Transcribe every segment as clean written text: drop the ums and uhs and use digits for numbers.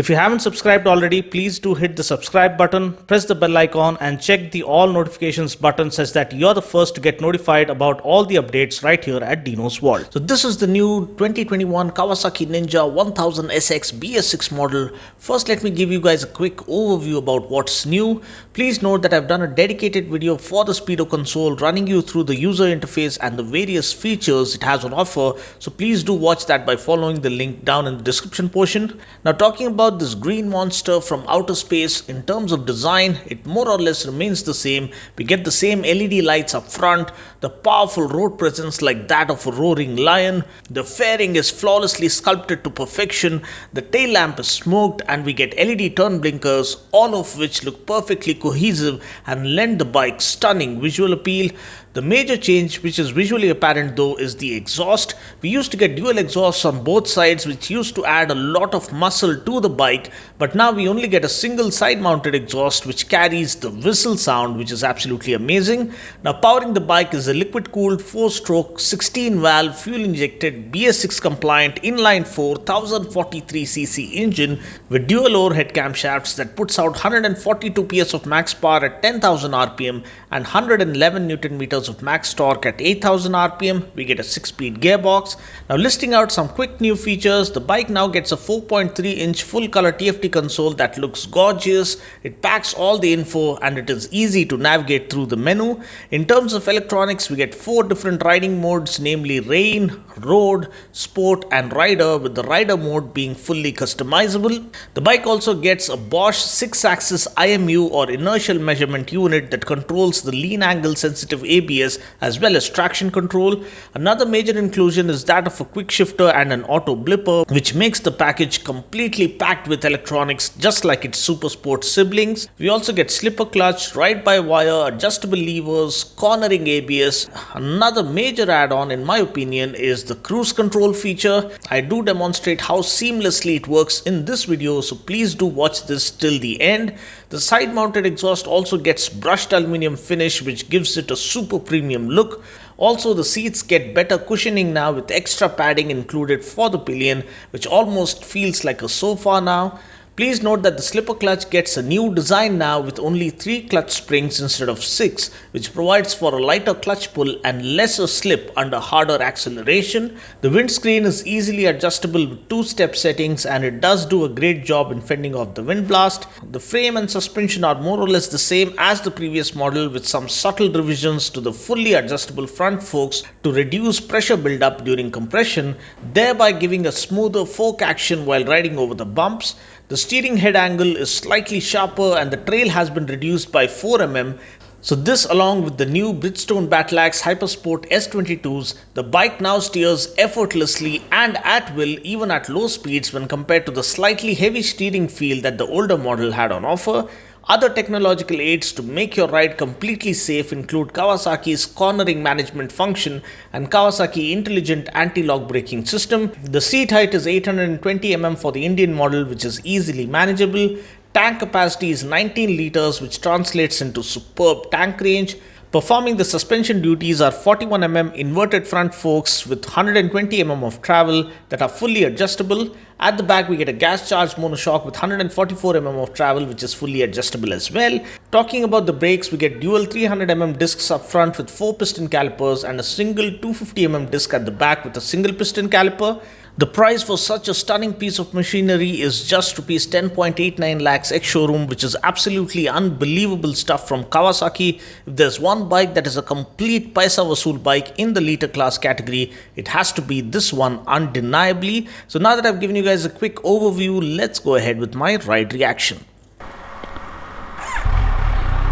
If you haven't subscribed already, please do hit the subscribe button, press the bell icon and check the all notifications button such that you're the first to get notified about all the updates right here at Dino's World. So this is the new 2021 Kawasaki Ninja 1000 SX BS6 model. First, let me give you guys a quick overview about what's new. Please note that I've done a dedicated video for the Speedo console running you through the user interface and the various features it has on offer. So please do watch that by following the link down in the description portion. Now, talking about this green monster from outer space, in terms of design, it more or less remains the same. We get the same LED lights up front, the powerful road presence like that of a roaring lion, the fairing is flawlessly sculpted to perfection, the tail lamp is smoked, and we get LED turn blinkers, all of which look perfectly cohesive and lend the bike stunning visual appeal. The major change which is visually apparent though is the exhaust. We used to get dual exhausts on both sides, which used to add a lot of muscle to the bike, but now we only get a single side mounted exhaust which carries the whistle sound, which is absolutely amazing. Now, powering the bike is a liquid cooled 4-stroke 16 valve fuel injected BS6 compliant inline 4 1043cc engine with dual overhead camshafts that puts out 142 PS of max power at 10,000 rpm and 111 Newton meters of max torque at 8000 rpm. We get a 6-speed gearbox. Now, listing out some quick new features, the bike now gets a 4.3-inch full color TFT console that looks gorgeous. It packs all the info and it is easy to navigate through the menu. In terms of electronics, we get 4 different riding modes, namely rain, road, sport and rider, with the rider mode being fully customizable. The bike also gets a Bosch 6-axis IMU or inertial measurement unit that controls the lean angle sensitive ABS as well as traction control. Another major inclusion is that of a quick shifter and an auto blipper, which makes the package completely packed with electronics just like its super sport siblings. We also get slipper clutch, ride-by-wire, adjustable levers, cornering ABS. Another major add-on in my opinion is the cruise control feature. I do demonstrate how seamlessly it works in this video, so please do watch this till the end. The side mounted exhaust also gets brushed aluminum finish, which gives it a super premium look. Also, the seats get better cushioning now with extra padding included for the pillion, which almost feels like a sofa now. Please note that the slipper clutch gets a new design now with only 3 clutch springs instead of 6, which provides for a lighter clutch pull and lesser slip under harder acceleration. The windscreen is easily adjustable with 2-step settings and it does do a great job in fending off the wind blast. The frame and suspension are more or less the same as the previous model, with some subtle revisions to the fully adjustable front forks to reduce pressure buildup during compression, thereby giving a smoother fork action while riding over the bumps. The steering head angle is slightly sharper and the trail has been reduced by 4 mm. So this, along with the new Bridgestone Battlax Hypersport S22s, the bike now steers effortlessly and at will even at low speeds when compared to the slightly heavy steering feel that the older model had on offer. Other technological aids to make your ride completely safe include Kawasaki's cornering management function and Kawasaki Intelligent Anti-Lock Braking System. The seat height is 820 mm for the Indian model, which is easily manageable. Tank capacity is 19 liters, which translates into superb tank range. Performing the suspension duties are 41 mm inverted front forks with 120 mm of travel that are fully adjustable. At the back, we get a gas-charged monoshock with 144 mm of travel, which is fully adjustable as well. Talking about the brakes, we get dual 300 mm discs up front with 4 piston calipers and a single 250 mm disc at the back with a single piston caliper. The price for such a stunning piece of machinery is just Rs 10.89 lakhs ex-showroom, which is absolutely unbelievable stuff from Kawasaki. If there's one bike that is a complete paisa vasool bike in the liter class category, it has to be this one undeniably. So now that I've given you guys a quick overview, let's go ahead with my ride reaction.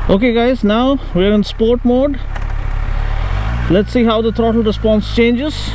Okay guys, now we're in sport mode. Let's see how the throttle response changes.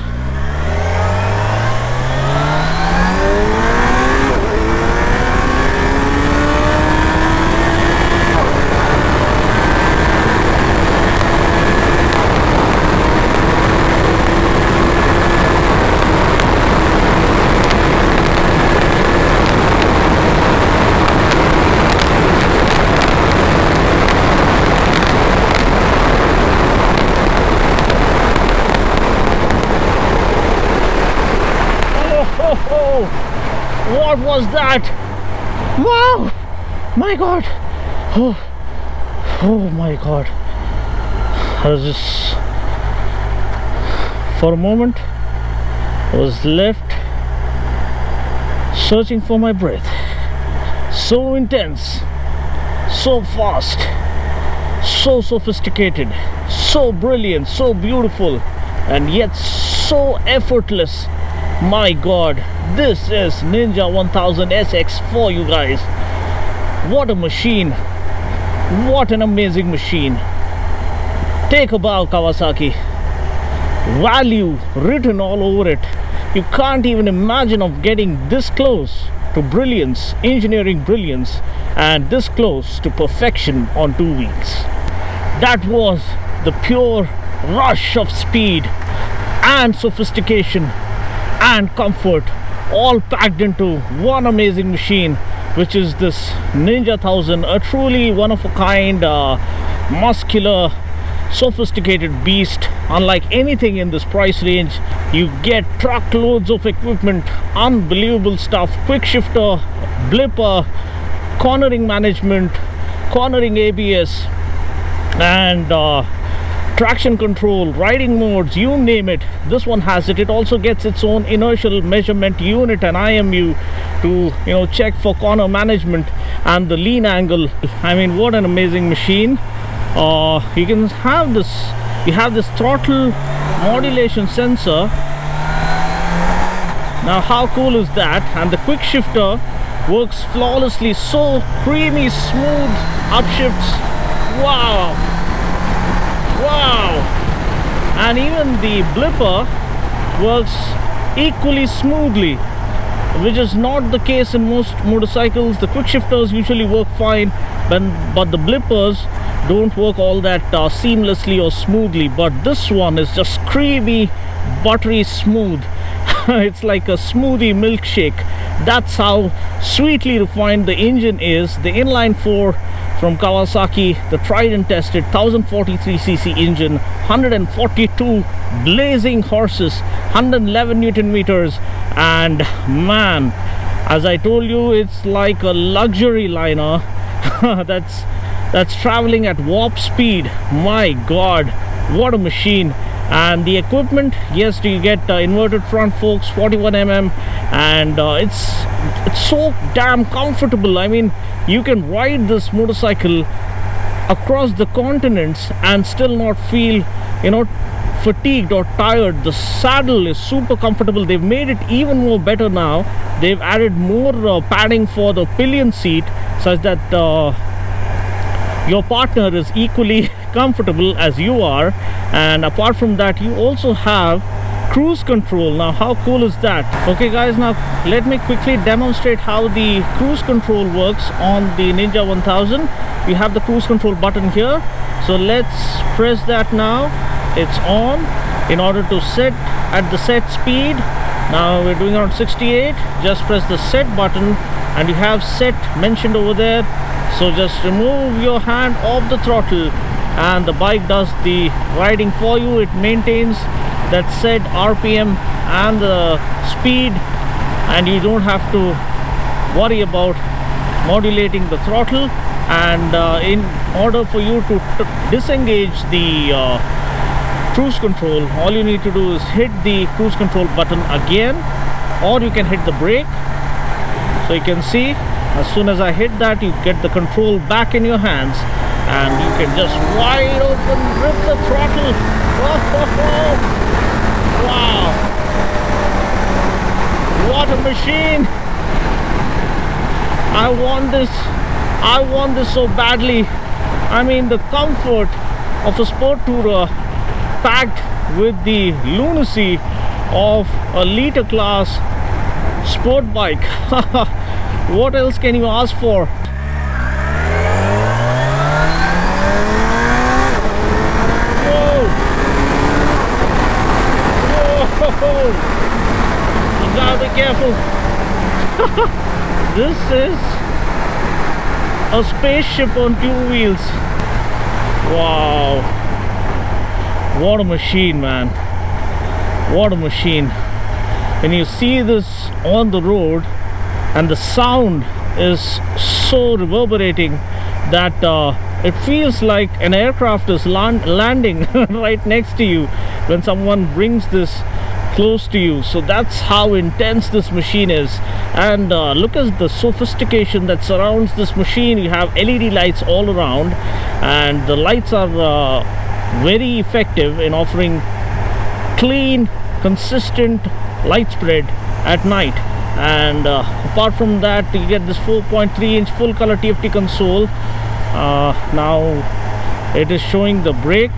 What was that? Wow! My God! Oh, oh my God! I was just, for a moment, I was left searching for my breath. So intense, so fast, so sophisticated, so brilliant, so beautiful, and yet so effortless. My God, this is Ninja 1000 SX for you guys. What a machine! What an amazing machine! Take a bow, Kawasaki. Value written all over it. You can't even imagine of getting this close to brilliance, engineering brilliance, and this close to perfection on two wheels. That was the pure rush of speed and sophistication and comfort, all packed into one amazing machine, which is this Ninja 1000, a truly one of a kind, muscular, sophisticated beast. Unlike anything in this price range, you get truckloads of equipment, unbelievable stuff, quick shifter, blipper, cornering management, cornering ABS, and traction control, riding modes, you name it, this one has it. It also gets its own inertial measurement unit and IMU to check for corner management and the lean angle. I mean, what an amazing machine. You can have this, you have this throttle modulation sensor. Now how cool is that? And the quick shifter works flawlessly, so creamy smooth upshifts. Wow, wow. And even the blipper works equally smoothly, which is not the case in most motorcycles. The quick shifters usually work fine, but the blippers don't work all that seamlessly or smoothly. But this one is just creamy, buttery smooth. It's like a smoothie milkshake. That's how sweetly refined the engine is. The inline 4 from Kawasaki, the tried and tested 1043cc engine, 142 blazing horses, 111 Newton meters, and man, as I told you, it's like a luxury liner that's traveling at warp speed. My God, what a machine. And the equipment, yes, you get inverted front forks, 41mm, and it's so damn comfortable. I mean, you can ride this motorcycle across the continents and still not feel fatigued or tired. The saddle is super comfortable. They've made it even more better now. They've added more padding for the pillion seat, such that your partner is equally comfortable as you are. And apart from that, you also have cruise control. Now how cool is that? Okay guys, now let me quickly demonstrate how the cruise control works on the Ninja 1000. We have the cruise control button here, so let's press that now. It's on. In order to set at the set speed, now we're doing around 68, just press the set button and you have set mentioned over there. So just remove your hand off the throttle and the bike does the riding for you. It maintains that set RPM and the speed, and you don't have to worry about modulating the throttle. And in order for you to disengage the cruise control, all you need to do is hit the cruise control button again, or you can hit the brake. So you can see, as soon as I hit that, you get the control back in your hands and you can just wide open grip the throttle. Wow, what a machine. I want this so badly. I mean, the comfort of a sport tourer packed with the lunacy of a liter class sport bike. What else can you ask for? Whoa! Whoa! You gotta be careful. This is a spaceship on two wheels. Wow! What a machine, man. What a machine. When you see this on the road and the sound is so reverberating that it feels like an aircraft is landing right next to you when someone brings this close to you. So that's how intense this machine is. And look at the sophistication that surrounds this machine. You have LED lights all around, and the lights are very effective in offering clean, consistent light spread at night. And apart from that, you get this 4.3-inch full color TFT console. Now it is showing the brake.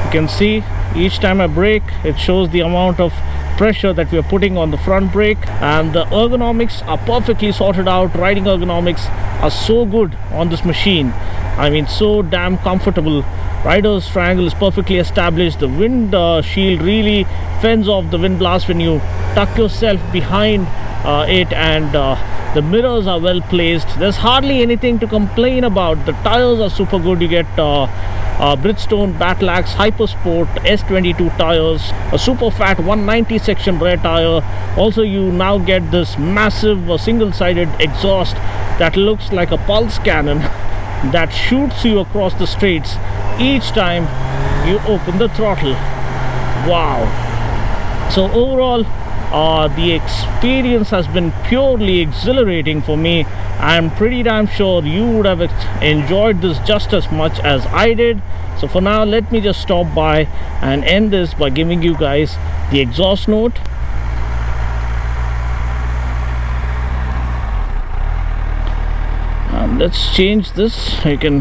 You can see each time I brake, it shows the amount of pressure that we are putting on the front brake. And the ergonomics are perfectly sorted out. Riding ergonomics are so good on this machine. I mean, so damn comfortable. Rider's triangle is perfectly established. The wind shield really fends off the wind blast when you tuck yourself behind it, and the mirrors are well placed. There's hardly anything to complain about. The tires are super good. You get Bridgestone Battlax Hypersport S22 tires, a super fat 190 section rear tire. Also, you now get this massive single-sided exhaust that looks like a pulse cannon that shoots you across the straights each time you open the throttle. Wow. So overall, the experience has been purely exhilarating for me. I'm pretty damn sure you would have enjoyed this just as much as I did. So for now, let me just stop by and end this by giving you guys the exhaust note. Let's change this. You can,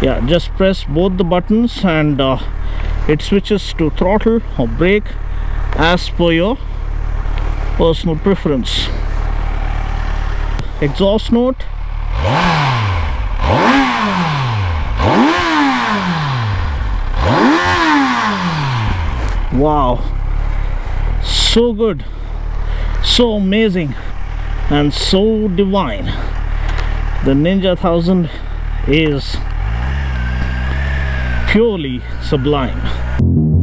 yeah, just press both the buttons and it switches to throttle or brake as per your personal preference. Exhaust note. Wow, so good, so amazing, and so divine. The Ninja 1000 is purely sublime.